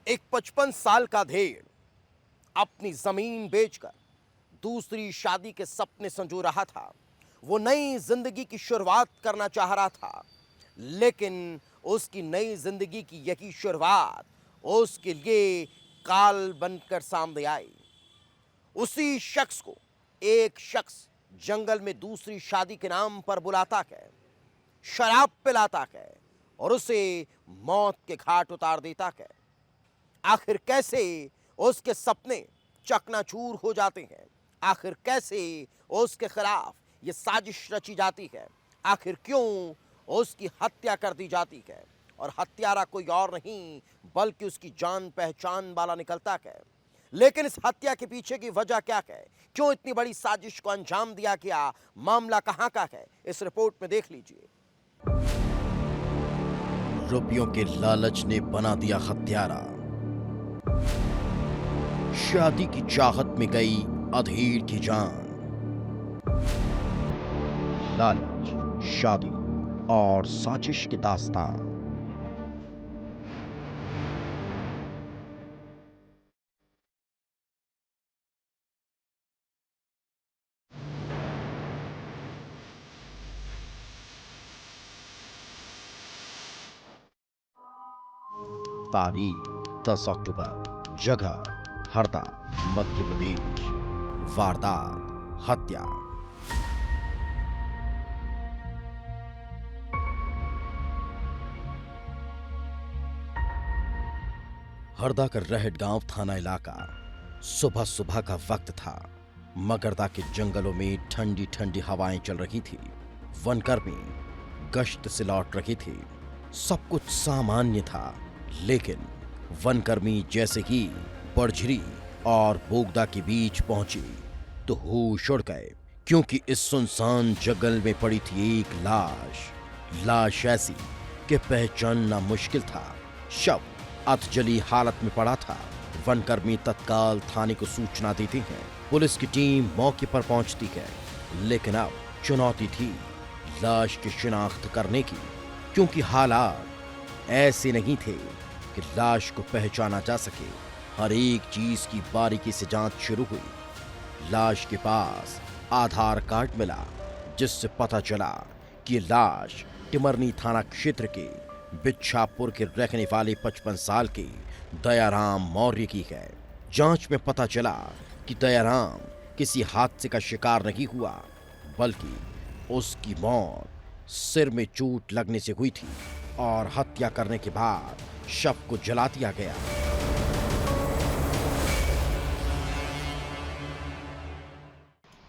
एक 55 साल का धेड़ अपनी जमीन बेचकर दूसरी शादी के सपने संजो रहा था। वो नई जिंदगी की शुरुआत करना चाह रहा था, लेकिन उसकी नई जिंदगी की यही शुरुआत उसके लिए काल बनकर सामने आई। उसी शख्स को एक शख्स जंगल में दूसरी शादी के नाम पर बुलाता है, शराब पिलाता है और उसे मौत के घाट उतार देता है। आखिर कैसे उसके सपने चकनाचूर हो जाते हैं? आखिर कैसे उसके खिलाफ ये साजिश रची जाती है? आखिर क्यों उसकी हत्या कर दी जाती है? और हत्यारा कोई और नहीं बल्कि उसकी जान पहचान वाला निकलता है। लेकिन इस हत्या के पीछे की वजह क्या है? क्यों इतनी बड़ी साजिश को अंजाम दिया गया? मामला कहां का है? इस रिपोर्ट में देख लीजिए। रुपयों के लालच ने बना दिया हत्यारा। शादी की चाहत में गई अधीर की जान। लालच, शादी और साजिश की दास्तान। तारीख 10 अक्टूबर। जगह हरदा, मध्य प्रदेश। वारदात हत्या। हरदा का रहट गांव थाना इलाका। सुबह सुबह का वक्त था। मगरदा के जंगलों में ठंडी ठंडी हवाएं चल रही थी। वनकर्मी गश्त से लौट रही थी। सब कुछ सामान्य था, लेकिन वनकर्मी जैसे ही बड़झिरी और बोगदा के बीच पहुंचे तो होश उड़ गए, क्योंकि इस सुनसान जंगल में पड़ी थी एक लाश ऐसी कि पहचानना मुश्किल था। शव अधजली हालत में पड़ा था। वनकर्मी तत्काल थाने को सूचना देते हैं। पुलिस की टीम मौके पर पहुंचती है, लेकिन अब चुनौती थी लाश की शिनाख्त करने की, क्योंकि हालात ऐसे नहीं थे कि लाश को पहचाना जा सके। हर एक चीज की बारीकी से जांच शुरू हुई। लाश के पास आधार कार्ड मिला, जिससे पता चला कि लाश टिमरनी थाना क्षेत्र के बिच्छापुर के रहने वाले 55 साल के दयाराम मौर्य की है। जांच में पता चला कि दयाराम किसी हादसे का शिकार नहीं हुआ, बल्कि उसकी मौत सिर में चोट लगने से हुई थी और हत्या करने के बाद शव को जला दिया गया।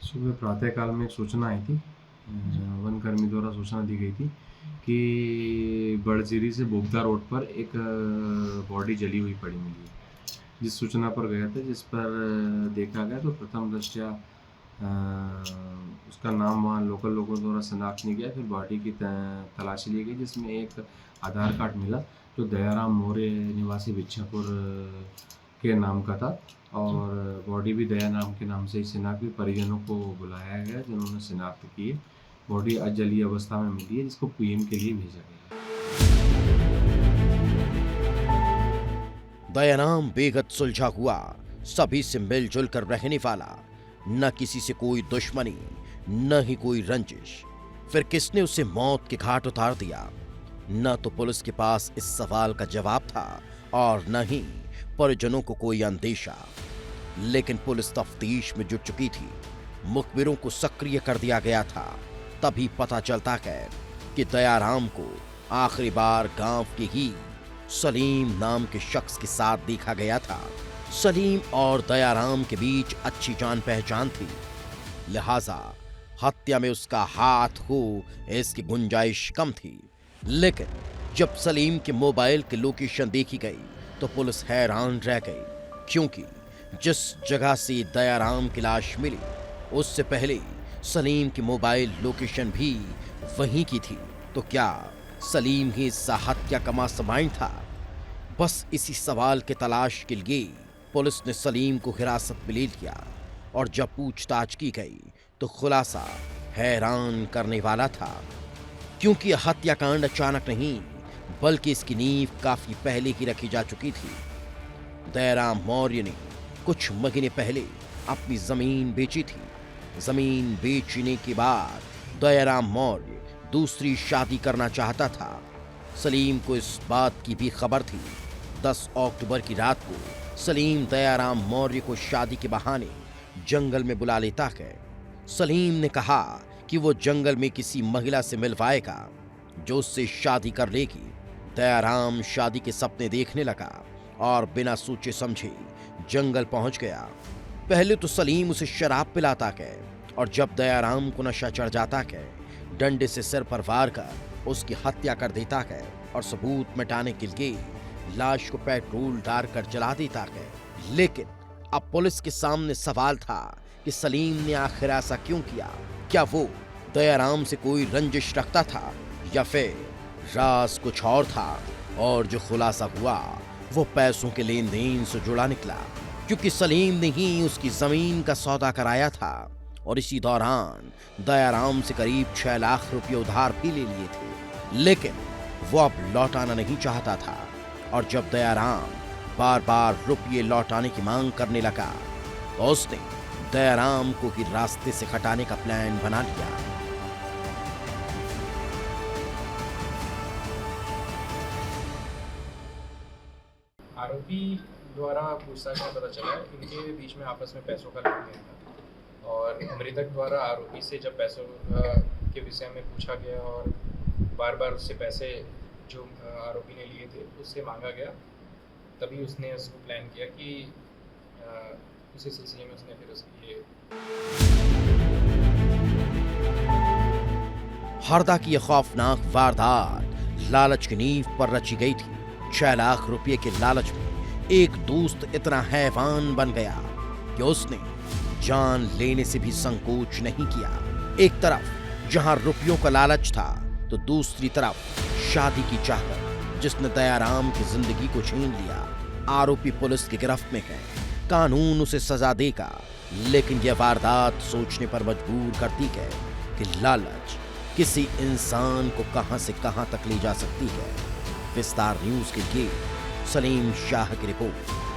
सुबह प्रातःकाल में एक सूचना आई थी। वन कर्मी द्वारा सूचना दी गई थी कि बड़जिरी से बोगदा रोड पर एक बॉडी जली हुई पड़ी मिली है। जिस सूचना पर गया था, जिस पर देखा गया, तो प्रथम दृष्टया उसका नाम वहाँ लोकल लोगों द्वारा शनाख्त नहीं किया। फिर बॉडी की तलाशी ली गई, जिसमें एक आधार कार्ड मिला जो दयाराम मौर्य निवासी बिच्छापुर के नाम का था, और बॉडी भी दया नाम के नाम से ही शिनाख्त हुई। परिजनों को बुलाया गया, जिन्होंने शिनाख्त की है। बॉडी अजली अवस्था में मिली है, जिसको पीएम के लिए भेजा गया। दयाराम बेगत सुलझा हुआ, सभी से मिलजुल कर रहने वाला, न किसी से कोई दुश्मनी, न ही कोई रंजिश। फिर किसने उसे मौत के घाट उतार दिया? न तो पुलिस के पास इस सवाल का जवाब था और न ही परिजनों को कोई अंदेशा। लेकिन पुलिस तफ्तीश में जुट चुकी थी। मुखबिरों को सक्रिय कर दिया गया था। तभी पता चलता है कि दयाराम को आखिरी बार गांव के ही सलीम नाम के शख्स के साथ देखा गया था। सलीम और दयाराम के बीच अच्छी जान पहचान थी, लिहाजा हत्या में उसका हाथ हो इसकी गुंजाइश कम थी। लेकिन जब सलीम के मोबाइल की लोकेशन देखी गई तो पुलिस हैरान रह गई, क्योंकि जिस जगह से दयाराम की लाश मिली उससे पहले सलीम की मोबाइल लोकेशन भी वहीं की थी। तो क्या सलीम ही इस हत्या का मास्टरमाइंड था? बस इसी सवाल के तलाश के लिए पुलिस ने सलीम को हिरासत में ले लिया, और जब पूछताछ की गई तो खुलासा हैरान करने वाला था, क्योंकि यह हत्याकांड अचानक नहीं बल्कि इसकी नींव काफी पहले ही रखी जा चुकी थी। दयाराम मौर्य ने कुछ महीने पहले अपनी जमीन बेची थी। जमीन बेचने के बाद दयाराम मौर्य दूसरी शादी करना चाहता था। सलीम को इस बात की भी खबर थी। 10 अक्टूबर की रात को सलीम दयाराम मौर्य को शादी के बहाने जंगल में बुला लेता है। सलीम ने कहा कि वो जंगल में किसी महिला से मिलवाएगा जो उससे शादी कर लेगी। दयाराम शादी के सपने देखने लगा और बिना सोचे समझे जंगल पहुंच गया। पहले तो सलीम उसे शराब पिलाता है और जब दयाराम को नशा चढ़ जाता है डंडे से सिर पर वार कर उसकी हत्या कर देता है और सबूत मिटाने के लिए लाश को पेट्रोल डालकर जला देता है। लेकिन अब पुलिस के सामने सवाल था कि सलीम ने आखिर ऐसा क्यों किया। क्या वो दयाराम से कोई रंजिश रखता था या फिर राज कुछ और था? और जो खुलासा हुआ वो पैसों के लेन देन से जुड़ा निकला, क्योंकि सलीम ने ही उसकी जमीन का सौदा कराया था और इसी दौरान दयाराम से करीब 6 लाख रुपए उधार भी ले लिए थे। लेकिन वो अब लौटाना नहीं चाहता था और जब दयाराम बार बार रुपये लौटाने की मांग करने लगा तो उसने दयाराम को ही रास्ते से हटाने का प्लान बना लिया। आरोपी द्वारा पूछताछ में पता चला इनके बीच में आपस में पैसों का लेन देन था और मृतक द्वारा आरोपी से जब पैसों के विषय में पूछा गया और बार बार उससे पैसे जो आरोपी ने लिए थे उससे मांगा गया, तभी उसने उसको प्लान किया कि उसी सिलसिले में उसने फिर उसकी हरदा की यह खौफनाक वारदात लालच की नींव पर रची गई थी। 6 लाख रुपए के लालच में एक दोस्त इतना हैवान बन गया कि उसने जान लेने से भी संकोच नहीं किया। एक तरफ जहां रुपयों का लालच था तो दूसरी तरफ शादी की चाहत जिसने दयाराम की जिंदगी को छीन लिया। आरोपी पुलिस की गिरफ्त में है, कानून उसे सजा देगा, लेकिन यह वारदात सोचने पर मजबूर करती है कि लालच किसी इंसान को कहां से कहां तक ले जा सकती है। विस्तार न्यूज के लिए सलीम शाह की रिपोर्ट।